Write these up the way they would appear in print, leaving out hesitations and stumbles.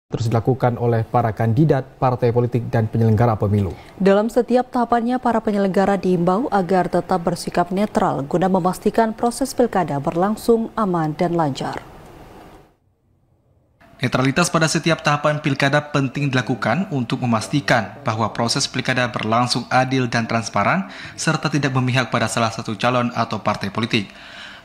terus dilakukan oleh para kandidat, partai politik, dan penyelenggara pemilu. Dalam setiap tahapannya, para penyelenggara diimbau agar tetap bersikap netral guna memastikan proses pilkada berlangsung aman dan lancar. Netralitas pada setiap tahapan pilkada penting dilakukan untuk memastikan bahwa proses pilkada berlangsung adil dan transparan, serta tidak memihak pada salah satu calon atau partai politik.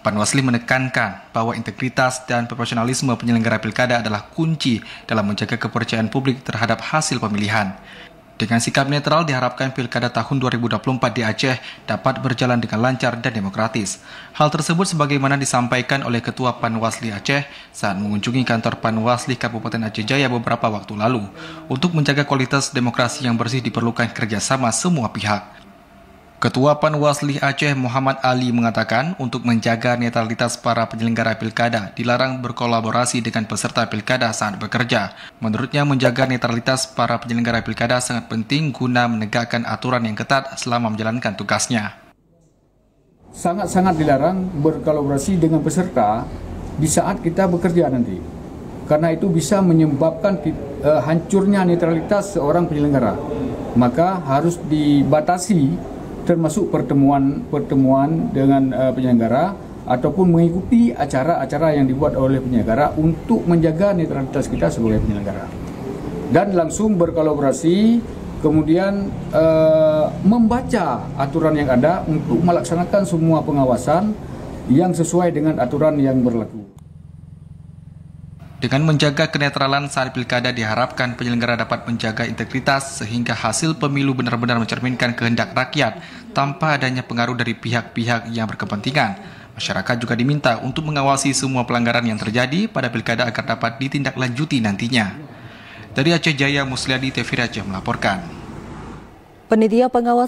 Panwasli menekankan bahwa integritas dan profesionalisme penyelenggara pilkada adalah kunci dalam menjaga kepercayaan publik terhadap hasil pemilihan. Dengan sikap netral diharapkan pilkada tahun 2024 di Aceh dapat berjalan dengan lancar dan demokratis. Hal tersebut sebagaimana disampaikan oleh Ketua Panwasli Aceh saat mengunjungi kantor Panwasli Kabupaten Aceh Jaya beberapa waktu lalu. Untuk menjaga kualitas demokrasi yang bersih diperlukan kerjasama semua pihak. Ketua Panwasli Aceh Muhammad Ali mengatakan untuk menjaga netralitas para penyelenggara pilkada dilarang berkolaborasi dengan peserta pilkada saat bekerja. Menurutnya menjaga netralitas para penyelenggara pilkada sangat penting guna menegakkan aturan yang ketat selama menjalankan tugasnya. Sangat-sangat dilarang berkolaborasi dengan peserta di saat kita bekerja nanti. Karena itu bisa menyebabkan hancurnya netralitas seorang penyelenggara. Maka harus dibatasi termasuk pertemuan dengan penyelenggara ataupun mengikuti acara-acara yang dibuat oleh penyelenggara untuk menjaga netralitas kita sebagai penyelenggara. Dan langsung berkolaborasi, kemudian membaca aturan yang ada untuk melaksanakan semua pengawasan yang sesuai dengan aturan yang berlaku. Dengan menjaga kenetralan saat pilkada diharapkan penyelenggara dapat menjaga integritas sehingga hasil pemilu benar-benar mencerminkan kehendak rakyat tanpa adanya pengaruh dari pihak-pihak yang berkepentingan. Masyarakat juga diminta untuk mengawasi semua pelanggaran yang terjadi pada pilkada agar dapat ditindaklanjuti nantinya. Dari Aceh Jaya, Musliadi, TV Aceh melaporkan. Panitia pengawas